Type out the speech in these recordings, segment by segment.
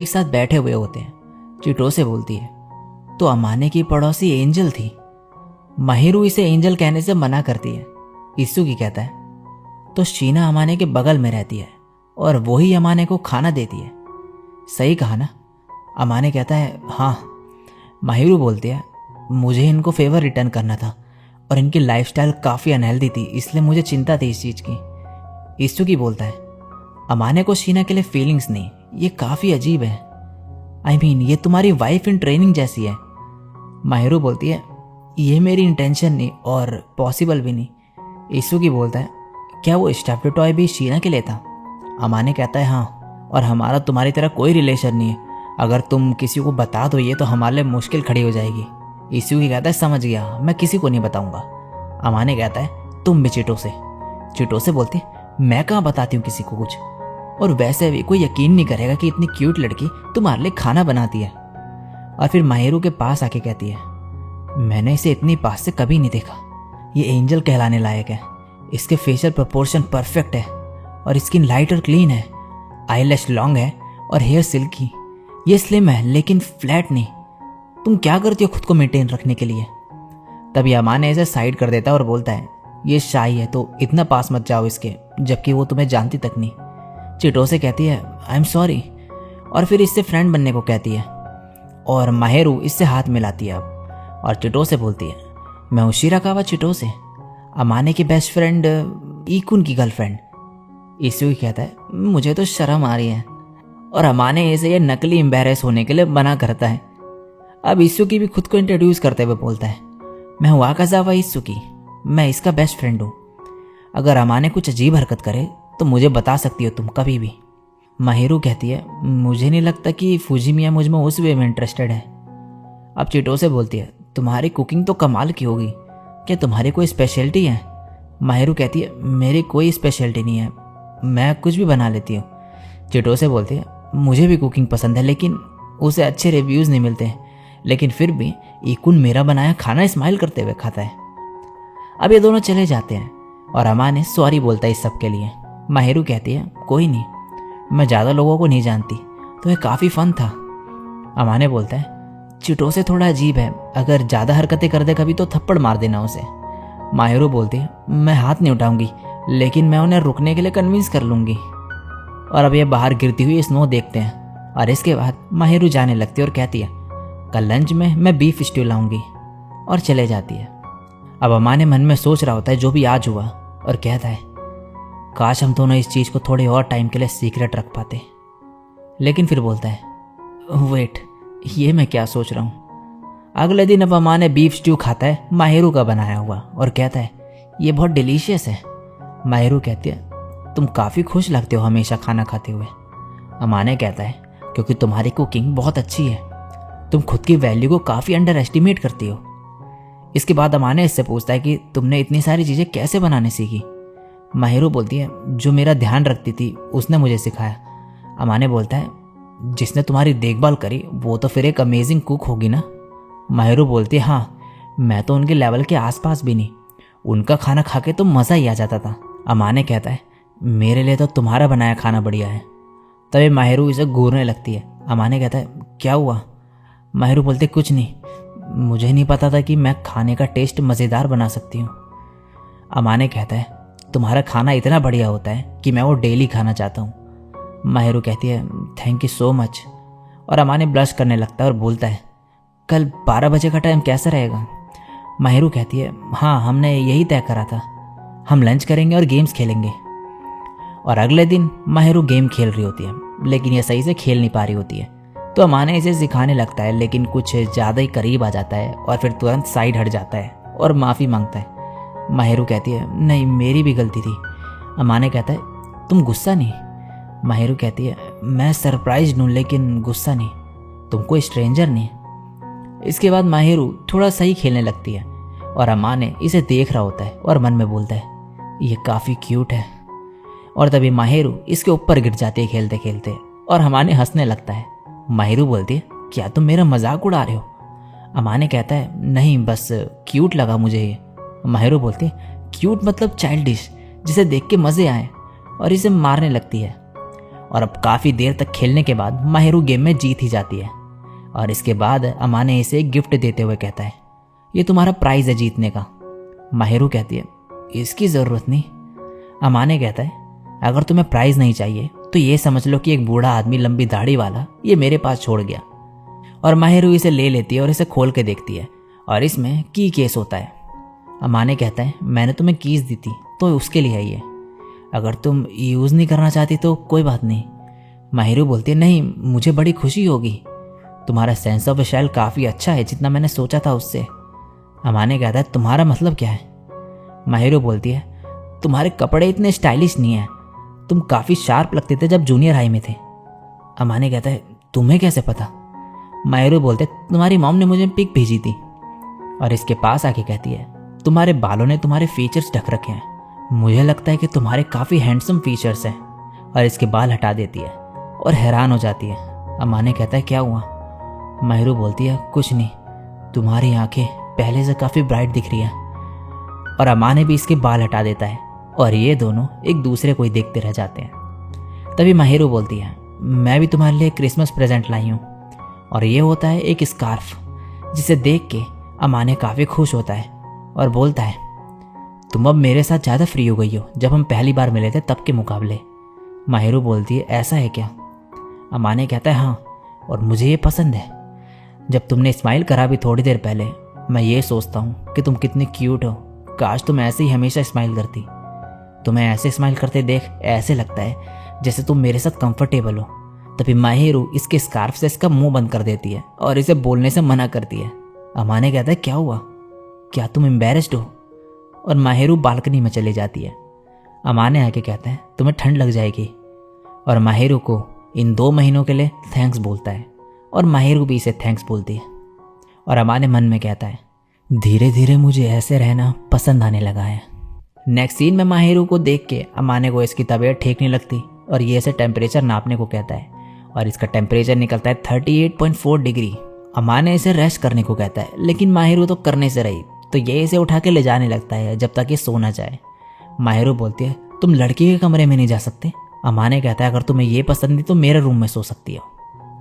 एक साथ बैठे हुए होते हैं। चिटो से बोलती है, तो अमाने की पड़ोसी एंजल थी। माहिरू इसे एंजल कहने से मना करती है। इत्सुकी कहता है, तो शीना अमाने के बगल में रहती है और वही अमाने को खाना देती है, सही कहा ना? अमाने कहता है, हाँ। माहिरू बोलती है, मुझे इनको फेवर रिटर्न करना था और इनकी लाइफस्टाइल काफ़ी अनहेल्दी थी, इसलिए मुझे चिंता थी इस चीज़ की। इत्सुकी बोलता है, अमाने को शीना के लिए फीलिंग्स नहीं, ये काफ़ी अजीब है। आई मीन ये तुम्हारी वाइफ इन ट्रेनिंग जैसी है। माहिरू बोलती है, ये मेरी इंटेंशन नहीं और पॉसिबल भी नहीं। इत्सुकी बोलता है, क्या वो स्टफ्ड टॉय भी शीना के लिए था? अमाने कहता है, हाँ, और हमारा तुम्हारी तरह कोई रिलेशन नहीं है। अगर तुम किसी को बता दो ये तो हमारे लिए मुश्किल खड़ी हो जाएगी। इत्सुकी कहता है, समझ गया, मैं किसी को नहीं बताऊंगा। अमाने कहता है, तुम भी चिटो से। चिटो से बोलती, मैं कहाँ बताती हूँ किसी को कुछ, और वैसे भी कोई यकीन नहीं करेगा कि इतनी क्यूट लड़की तुम्हारे लिए खाना बनाती है। और फिर माहिरू के पास आके कहती है, मैंने इसे इतनी पास से कभी नहीं देखा, ये एंजल कहलाने लायक है। इसके फेशियल प्रोपोर्शन परफेक्ट है और स्किन लाइट और क्लीन है, आईलैश लॉन्ग है और हेयर सिल्की। ये स्लिम है लेकिन फ्लैट नहीं। तुम क्या करती हो खुद को मेंटेन रखने के लिए? तभी अमाने इसे साइड कर देता है और बोलता है, ये शाही है तो इतना पास मत जाओ इसके, जबकि वो तुम्हें जानती तक नहीं। चिटो से कहती है, आई एम सॉरी, और फिर इससे फ्रेंड बनने को कहती है और माहिरू इससे हाथ मिलाती है अब, और चिटो से बोलती है, मैं हूँ शिराकावा चिटो से, अमाने की बेस्ट फ्रेंड इकुन की गर्लफ्रेंड। इत्सुकी कहता है, मुझे तो शर्म आ रही है, और अमाने इसे ये नकली एम्बैरेस होने के लिए मना करता है। अब इत्सुकी भी खुद को इंट्रोड्यूस करते हुए बोलता है, मैं हूँ आकाजावा इत्सुकी, मैं इसका बेस्ट फ्रेंड हूँ। अगर अमाने कुछ अजीब हरकत करे तो मुझे बता सकती हो तुम कभी भी। माहिरू कहती है, मुझे नहीं लगता कि फुजिमिया मुझ में उस वे में इंटरेस्टेड है। अब चिटो से बोलती है, तुम्हारी कुकिंग तो कमाल की होगी, क्या तुम्हारी कोई स्पेशलिटी है? माहिरू कहती है, मेरी कोई स्पेशलिटी नहीं है, मैं कुछ भी बना लेती हूँ। चिटो से बोलती है, मुझे भी कुकिंग पसंद है लेकिन उसे अच्छे रिव्यूज़ नहीं मिलते हैं, लेकिन फिर भी इकुन मेरा बनाया खाना स्माइल करते हुए खाता है। अब ये दोनों चले जाते हैं और अमाने सॉरी बोलता है इस सब के लिए। माहिरू कहती है, कोई नहीं, मैं ज़्यादा लोगों को नहीं जानती, तो ये काफ़ी फन था। अमाने बोलता है, चिटो से थोड़ा अजीब है, अगर ज़्यादा हरकतें कर दे कभी तो थप्पड़ मार देना उसे। माहिरू बोलती है, मैं हाथ नहीं उठाऊंगी, लेकिन मैं उन्हें रुकने के लिए कन्विंस कर लूँगी। और अब ये बाहर गिरती हुई स्नो देखते हैं और इसके बाद माहिरू जाने लगती है और कहती है, कल लंच में मैं बीफ स्ट्यू लाऊंगी, और चले जाती है। अब अमाने मन में सोच रहा होता है जो भी आज हुआ, और कहता है, काश हम दोनों इस चीज़ को थोड़े और टाइम के लिए सीक्रेट रख पाते। लेकिन फिर बोलता है, वेट, ये मैं क्या सोच रहा हूँ। अगले दिन अब अमाने बीफ स्ट्यू खाता है माहिरू का बनाया हुआ, और कहता है, ये बहुत डिलीशियस है। माहिरू कहती है, तुम काफ़ी खुश लगते हो हमेशा खाना खाते हुए। अमाने कहता है, क्योंकि तुम्हारी कुकिंग बहुत अच्छी है, तुम खुद की वैल्यू को काफ़ी अंडर एस्टिमेट करती हो। इसके बाद अमाने इससे पूछता है कि तुमने इतनी सारी चीज़ें कैसे बनाने सीखी। माहिरू बोलती है, जो मेरा ध्यान रखती थी उसने मुझे सिखाया। अमाने बोलता है, जिसने तुम्हारी देखभाल करी वो तो फिर एक अमेजिंग कुक होगी ना। माहिरू बोलती है, हाँ, मैं तो उनके लेवल के आसपास भी नहीं, उनका खाना खा के तो मज़ा ही आ जाता था। अमाने कहता है, मेरे लिए तो तुम्हारा बनाया खाना बढ़िया है। तभी माहिरू इसे घूरने लगती है। अमाने कहता है, क्या हुआ? माहिरू बोलते, कुछ नहीं, मुझे नहीं पता था कि मैं खाने का टेस्ट मज़ेदार बना सकती हूँ। अमाने कहता है, तुम्हारा खाना इतना बढ़िया होता है कि मैं वो डेली खाना चाहता हूँ। माहिरू कहती है, थैंक यू सो मच। और अमाने ब्लश करने लगता है और बोलता है, कल 12 बजे का टाइम कैसा रहेगा? माहिरू कहती है, हाँ, हमने यही तय करा था, हम लंच करेंगे और गेम्स खेलेंगे। और अगले दिन माहिरू गेम खेल रही होती है, लेकिन यह सही से खेल नहीं पा रही होती है, तो अमाने इसे सिखाने लगता है, लेकिन कुछ ज़्यादा ही करीब आ जाता है और फिर तुरंत साइड हट जाता है और माफ़ी मांगता है। माहिरू कहती है, नहीं, मेरी भी गलती थी। अमाने कहता है, तुम गुस्सा नहीं? माहिरू कहती है, मैं सरप्राइज हूँ लेकिन गुस्सा नहीं, तुम कोई स्ट्रेंजर नहीं। इसके बाद माहिरू थोड़ा सही खेलने लगती है और अमाने इसे देख रहा होता है और मन में बोलता है, ये काफ़ी क्यूट है। और तभी माहिरू इसके ऊपर गिर जाती है खेलते खेलते, और अमाने हंसने लगता है। माहिरू बोलती है, क्या तुम मेरा मजाक उड़ा रहे हो? अमाने कहता है, नहीं, बस क्यूट लगा मुझे ये। माहिरू बोलती है, क्यूट मतलब चाइल्डिश, जिसे देख के मज़े आए, और इसे मारने लगती है। और अब काफ़ी देर तक खेलने के बाद माहिरू गेम में जीत ही जाती है। और इसके बाद अमाने इसे गिफ्ट देते हुए कहता है, ये तुम्हारा प्राइज़ है जीतने का। माहिरू कहती है, इसकी ज़रूरत नहीं। अमाने कहता है, अगर तुम्हें प्राइज़ नहीं चाहिए तो ये समझ लो कि एक बूढ़ा आदमी लंबी दाढ़ी वाला ये मेरे पास छोड़ गया। और माहिरू इसे ले लेती है और इसे खोल के देखती है और इसमें की केस होता है। अमाने कहता है, मैंने तुम्हें कीज़ दी थी तो उसके लिए है ये, अगर तुम यूज़ नहीं करना चाहती तो कोई बात नहीं। माहिरू बोलती है, नहीं मुझे बड़ी खुशी होगी, तुम्हारा सेंस ऑफ स्टाइल काफ़ी अच्छा है जितना मैंने सोचा था उससे। अमाने कहता है, तुम्हारा मतलब क्या है? माहिरू बोलती है, तुम्हारे कपड़े इतने स्टाइलिश नहीं हैं, तुम काफ़ी शार्प लगते थे जब जूनियर हाई में थे। अमाने कहता है, तुम्हें कैसे पता? माहिरू बोलते, तुम्हारी मॉम ने मुझे पिक भेजी थी। और इसके पास आके कहती है, तुम्हारे बालों ने तुम्हारे फीचर्स ढक रखे हैं, मुझे लगता है कि तुम्हारे काफ़ी हैंडसम फीचर्स हैं। और इसके बाल हटा देती है और हैरान हो जाती है। अमाने कहता है, क्या हुआ? माहिरू बोलती है, कुछ नहीं, तुम्हारी आंखें पहले से काफ़ी ब्राइट दिख रही हैं। और अमाने भी इसके बाल हटा देता है और ये दोनों एक दूसरे को ही देखते रह जाते हैं। तभी माहिरू बोलती है, मैं भी तुम्हारे लिए क्रिसमस प्रेजेंट लाई हूँ। और ये होता है एक स्कार्फ, जिसे देख के अमाने काफ़ी खुश होता है और बोलता है, तुम अब मेरे साथ ज़्यादा फ्री हो गई हो जब हम पहली बार मिले थे तब के मुकाबले। माहिरू बोलती है, ऐसा है क्या? अमाने कहता है, हाँ, और मुझे ये पसंद है। जब तुमने स्माइल करा भी थोड़ी देर पहले, मैं ये सोचता हूँ कि तुम कितनी क्यूट हो, काश तुम ऐसे ही हमेशा स्माइल करती। तुम्हें ऐसे स्माइल करते देख ऐसे लगता है जैसे तुम मेरे साथ कंफर्टेबल हो। तभी माहिरू इसके स्कार्फ से इसका मुंह बंद कर देती है और इसे बोलने से मना करती है। अमाने कहता है, क्या हुआ, क्या तुम एम्बेरस्ड हो? और माहिरू बालकनी में चली जाती है। अमाने आके कहता है, तुम्हें ठंड लग जाएगी। और माहिरू को इन 2 महीनों के लिए थैंक्स बोलता है और माहिरू भी इसे थैंक्स बोलती है। और अमाने मन में कहता है, धीरे धीरे मुझे ऐसे रहना पसंद आने लगा है। नेक्स्ट सीन में माहिरू को देख के अमाने को इसकी तबीयत ठीक नहीं लगती और ये इसे टेम्परेचर नापने को कहता है और इसका टेम्परेचर निकलता है 38.4 डिग्री। अमाने इसे रेस्ट करने को कहता है, लेकिन माहिरू तो करने से रही, तो ये इसे उठा के ले जाने लगता है जब तक ये सो ना जाए। माहिरू बोलती है, तुम लड़की के कमरे में नहीं जा सकते। अमाने कहता है, अगर तुम्हें ये पसंद नहीं तो मेरे रूम में सो सकती हो।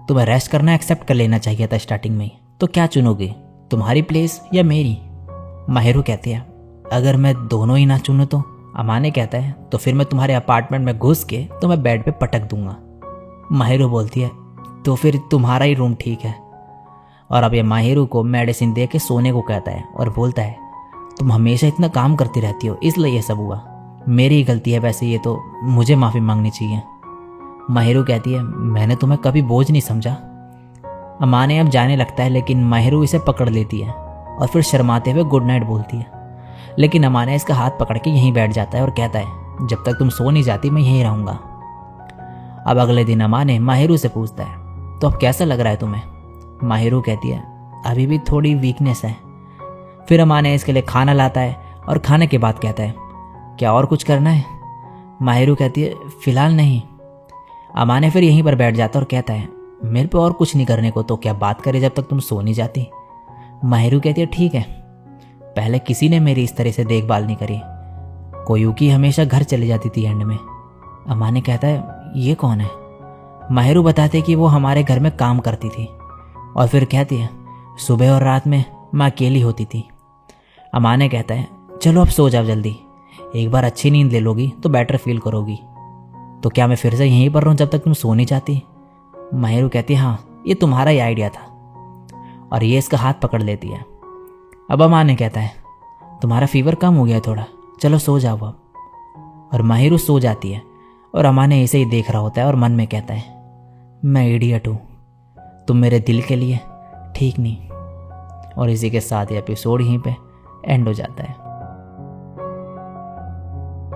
तुम्हें रेस्ट करना एक्सेप्ट कर लेना चाहिए था स्टार्टिंग में ही, तो क्या चुनोगे, तुम्हारी प्लेस या मेरी? माहिरू कहती है, अगर मैं दोनों ही ना चुनूं तो? अमाने कहता है, तो फिर मैं तुम्हारे अपार्टमेंट में घुस के तुम्हें बेड पे पटक दूंगा। माहिरू बोलती है, तो फिर तुम्हारा ही रूम ठीक है। और अब ये माहिरू को मेडिसिन दे के सोने को कहता है और बोलता है, तुम हमेशा इतना काम करती रहती हो इसलिए ये सब हुआ, मेरी ही गलती है, वैसे ये तो मुझे माफ़ी मांगनी चाहिए। माहिरू कहती है, मैंने तुम्हें कभी बोझ नहीं समझा। अमाने अब जाने लगता है, लेकिन माहिरू इसे पकड़ लेती है और फिर शर्माते हुए गुड नाइट बोलती है। लेकिन अमाने इसका हाथ पकड़ के यहीं बैठ जाता है और कहता है, जब तक तुम सो नहीं जाती मैं यहीं रहूँगा। अब अगले दिन अमाने माहिरू से पूछता है, तो अब कैसा लग रहा है तुम्हें? माहिरू कहती है, अभी भी थोड़ी वीकनेस है। फिर अमाने इसके लिए खाना लाता है और खाने के बाद कहता है, क्या और कुछ करना है? माहिरू कहती है, फिलहाल नहीं। अमाने फिर यहीं पर बैठ जाता है और कहता है, मेरे पे और कुछ नहीं करने को, तो क्या बात करे जब तक तुम सो नहीं जाती? माहिरू कहती है, ठीक है, पहले किसी ने मेरी इस तरह से देखभाल नहीं करी, कोयुकी हमेशा घर चली जाती थी एंड में। अमाने कहता है, ये कौन है? माहिरू बताते कि वो हमारे घर में काम करती थी और फिर कहती है, सुबह और रात में मैं अकेली होती थी। अमाने कहता है, चलो अब सो जाओ जल्दी, एक बार अच्छी नींद ले लोगी तो बेटर फील करोगी। तो क्या मैं फिर से यहीं पर रहूं जब तक तुम सो नहीं जाती? माहिरू कहती है, हाँ, ये तुम्हारा ही आइडिया था। और ये इसका हाथ पकड़ लेती है। अब अमाने कहता है, तुम्हारा फीवर कम हो गया थोड़ा, चलो सो जाओ अब। और माहिरू सो जाती है और अमाने इसे ही देख रहा होता है और मन में कहता है, मैं इडियट हूँ, तुम मेरे दिल के लिए ठीक नहीं। और इसी के साथ ये एपिसोड यहीं पे एंड हो जाता है।